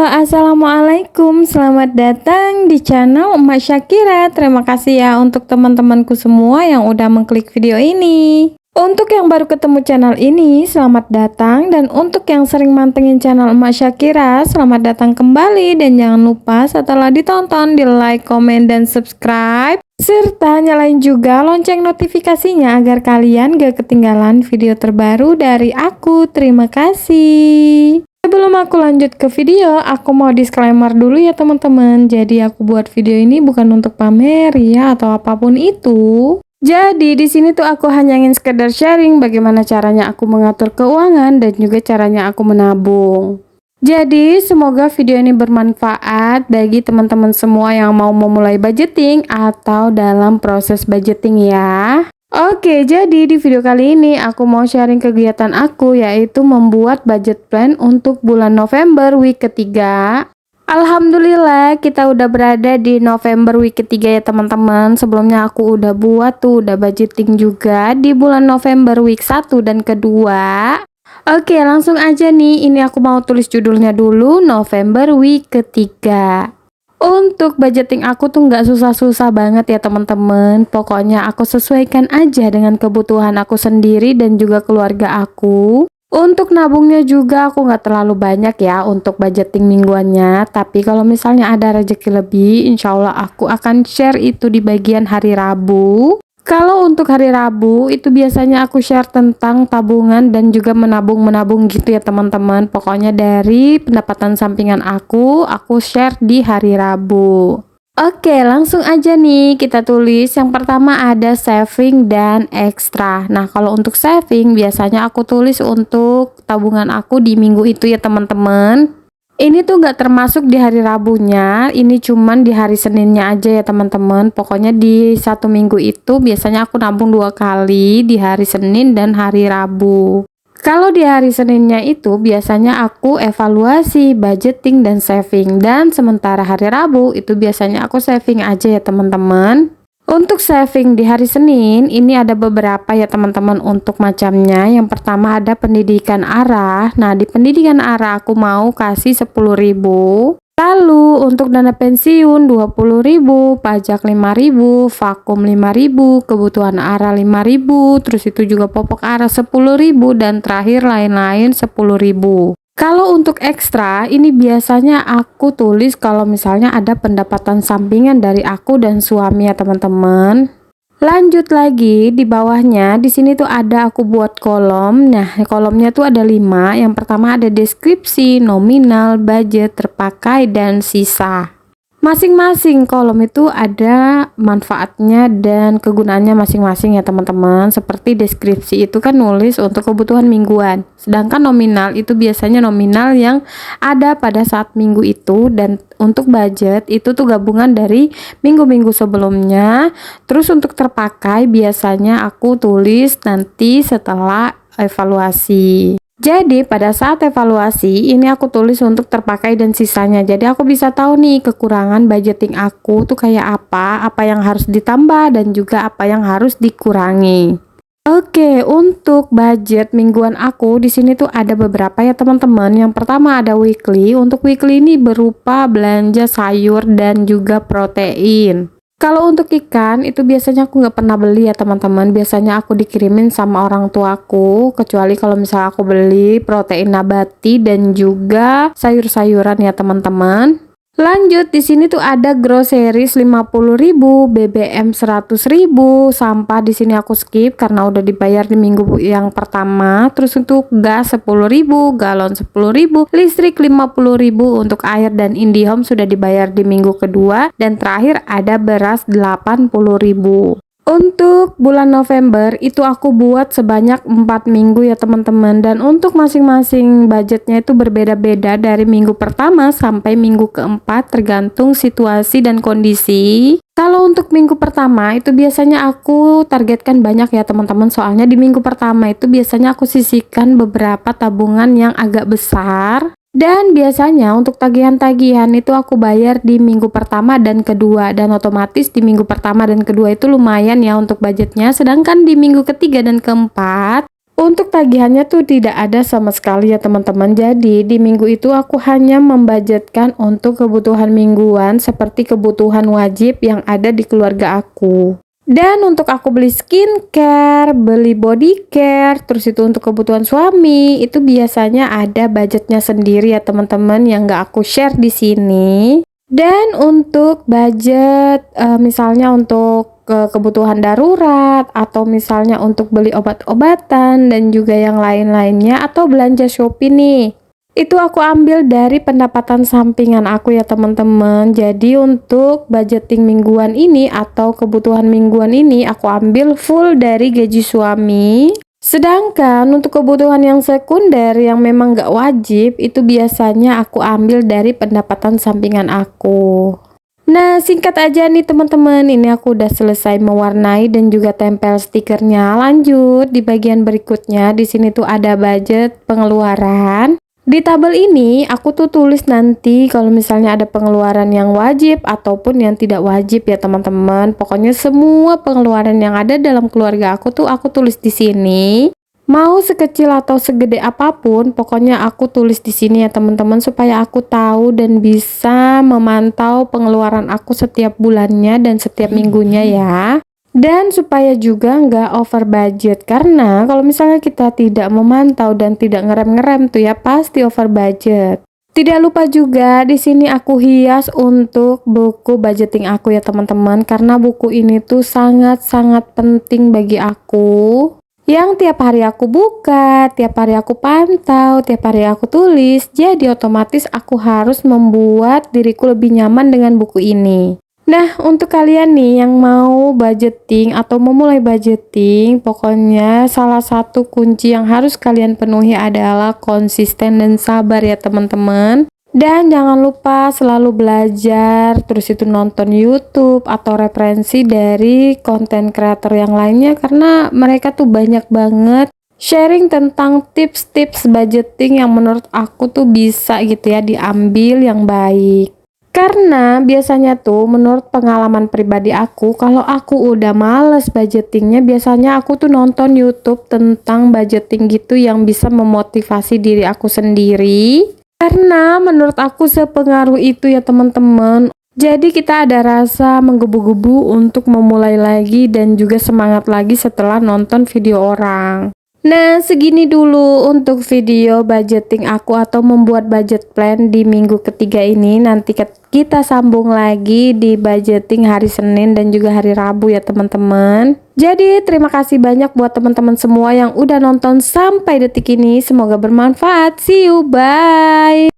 Halo, assalamualaikum. Selamat datang di channel Emak Syakira. Terima kasih ya untuk teman-temanku semua yang udah mengklik video ini. Untuk yang baru ketemu channel ini, selamat datang. Dan untuk yang sering mantengin channel Emak Syakira, selamat datang kembali. Dan jangan lupa setelah ditonton, di like, komen, dan subscribe. Serta nyalain juga lonceng notifikasinya agar kalian gak ketinggalan video terbaru dari aku. Terima kasih. Sebelum aku lanjut ke video, aku mau disclaimer dulu ya teman-teman. Jadi aku buat video ini bukan untuk pamer ya atau apapun itu. Jadi di sini tuh aku hanya ingin sekedar sharing bagaimana caranya aku mengatur keuangan dan juga caranya aku menabung. Jadi semoga video ini bermanfaat bagi teman-teman semua yang mau memulai budgeting atau dalam proses budgeting ya. Oke, jadi di video kali ini aku mau sharing kegiatan aku, yaitu membuat budget plan untuk bulan November week ketiga. Alhamdulillah kita udah berada di November week ketiga ya teman-teman. Sebelumnya aku udah buat tuh, udah budgeting juga di bulan November week 1 dan kedua. Oke, langsung aja nih, ini aku mau tulis judulnya dulu, November week ketiga. Untuk budgeting aku tuh nggak susah-susah banget ya teman-teman. Pokoknya aku sesuaikan aja dengan kebutuhan aku sendiri dan juga keluarga aku. Untuk nabungnya juga aku nggak terlalu banyak ya untuk budgeting mingguannya. Tapi kalau misalnya ada rezeki lebih, insya Allah aku akan share itu di bagian hari Rabu. Kalau untuk hari Rabu itu biasanya aku share tentang tabungan dan juga menabung-menabung gitu ya teman-teman. Pokoknya dari pendapatan sampingan aku share di hari Rabu. Oke, langsung aja nih kita tulis. Yang pertama ada saving dan ekstra. Nah, kalau untuk saving biasanya aku tulis untuk tabungan aku di minggu itu ya teman-teman. Ini tuh gak termasuk di hari Rabunya, ini cuman di hari Seninnya aja ya teman-teman. Pokoknya di satu minggu itu biasanya aku nabung 2 kali, di hari Senin dan hari Rabu. Kalau di hari Seninnya itu biasanya aku evaluasi, budgeting, dan saving. Dan sementara hari Rabu itu biasanya aku saving aja ya teman-teman. Untuk saving di hari Senin, ini ada beberapa ya teman-teman untuk macamnya. Yang pertama ada pendidikan arah. Nah, di pendidikan arah aku mau kasih 10.000. Lalu untuk dana pensiun 20.000, pajak 5.000, vakum 5.000, kebutuhan arah 5.000, terus itu juga popok arah 10.000, dan terakhir lain-lain 10.000. Kalau untuk ekstra, ini biasanya aku tulis kalau misalnya ada pendapatan sampingan dari aku dan suami ya teman-teman. Lanjut lagi di bawahnya, di sini tuh ada aku buat kolom. Nah, kolomnya tuh ada 5. Yang pertama ada deskripsi, nominal, budget, terpakai, dan sisa. Masing-masing kolom itu ada manfaatnya dan kegunaannya masing-masing ya teman-teman. Seperti deskripsi itu kan nulis untuk kebutuhan mingguan. Sedangkan nominal itu biasanya nominal yang ada pada saat minggu itu. Dan untuk budget itu tuh gabungan dari minggu-minggu sebelumnya. Terus untuk terpakai biasanya aku tulis nanti setelah evaluasi. Jadi pada saat evaluasi ini aku tulis untuk terpakai dan sisanya. Jadi aku bisa tahu nih kekurangan budgeting aku tuh kayak apa yang harus ditambah dan juga apa yang harus dikurangi. Oke, untuk budget mingguan aku di sini tuh ada beberapa ya teman-teman. Yang pertama ada weekly. Untuk weekly ini berupa belanja sayur dan juga protein. Kalau untuk ikan itu biasanya aku nggak pernah beli ya teman-teman. Biasanya aku dikirimin sama orang tuaku. Kecuali kalau misalnya aku beli protein nabati dan juga sayur-sayuran ya teman-teman. Lanjut di sini tuh ada groceries 50.000, BBM 100.000, sampah di sini aku skip karena udah dibayar di minggu yang pertama. Terus untuk gas 10.000, galon 10.000, listrik 50.000, untuk air dan IndiHome sudah dibayar di minggu kedua, dan terakhir ada beras 80.000. Untuk bulan November itu aku buat sebanyak 4 minggu ya teman-teman. Dan untuk masing-masing budgetnya itu berbeda-beda dari minggu pertama sampai minggu keempat tergantung situasi dan kondisi. Kalau untuk minggu pertama itu biasanya aku targetkan banyak ya teman-teman. Soalnya di minggu pertama itu biasanya aku sisihkan beberapa tabungan yang agak besar. Dan biasanya untuk tagihan-tagihan itu aku bayar di minggu pertama dan kedua. Dan otomatis di minggu pertama dan kedua itu lumayan ya untuk budgetnya. Sedangkan di minggu ketiga dan keempat Untuk tagihannya tuh tidak ada sama sekali ya teman-teman. Jadi di minggu itu aku hanya membudgetkan untuk kebutuhan mingguan seperti kebutuhan wajib yang ada di keluarga aku. Dan untuk aku beli skincare, beli body care, terus itu untuk kebutuhan suami, itu biasanya ada budgetnya sendiri ya teman-teman yang gak aku share di sini. Dan untuk budget misalnya untuk kebutuhan darurat atau misalnya untuk beli obat-obatan dan juga yang lain-lainnya atau belanja Shopee nih. Itu aku ambil dari pendapatan sampingan aku ya teman-teman. Jadi untuk budgeting mingguan ini atau kebutuhan mingguan ini aku ambil full dari gaji suami. Sedangkan untuk kebutuhan yang sekunder yang memang gak wajib itu biasanya aku ambil dari pendapatan sampingan aku. Nah, singkat aja nih teman-teman, ini aku udah selesai mewarnai dan juga tempel stikernya. Lanjut di bagian berikutnya, di sini tuh ada budget pengeluaran. Di tabel ini aku tuh tulis nanti kalau misalnya ada pengeluaran yang wajib ataupun yang tidak wajib ya teman-teman. Pokoknya semua pengeluaran yang ada dalam keluarga aku tuh aku tulis di sini. Mau sekecil atau segede apapun, pokoknya aku tulis di sini ya teman-teman supaya aku tahu dan bisa memantau pengeluaran aku setiap bulannya dan setiap minggunya ya. Dan supaya juga nggak over budget, karena kalau misalnya kita tidak memantau dan tidak ngerem-ngerem tuh ya pasti over budget. Tidak lupa juga di sini aku hias untuk buku budgeting aku ya teman-teman, karena buku ini tuh sangat-sangat penting bagi aku. Yang tiap hari aku buka, tiap hari aku pantau, tiap hari aku tulis, jadi otomatis aku harus membuat diriku lebih nyaman dengan buku ini. Nah, untuk kalian nih yang mau budgeting atau memulai budgeting, pokoknya salah satu kunci yang harus kalian penuhi adalah konsisten dan sabar ya teman-teman. Dan jangan lupa selalu belajar, terus itu nonton YouTube atau referensi dari konten kreator yang lainnya karena mereka tuh banyak banget sharing tentang tips-tips budgeting yang menurut aku tuh bisa gitu ya diambil yang baik. Karena biasanya tuh menurut pengalaman pribadi aku, kalau aku udah males budgetingnya, biasanya aku tuh nonton YouTube tentang budgeting gitu yang bisa memotivasi diri aku sendiri. Karena menurut aku sepengaruh itu ya teman-teman. Jadi kita ada rasa menggebu-gebu untuk memulai lagi dan juga semangat lagi setelah nonton video orang. Nah, segini dulu untuk video budgeting aku atau membuat budget plan di minggu ketiga ini. Nanti kita sambung lagi di budgeting hari Senin dan juga hari Rabu ya teman-teman. Jadi terima kasih banyak buat teman-teman semua yang udah nonton sampai detik ini. Semoga bermanfaat. See you, bye.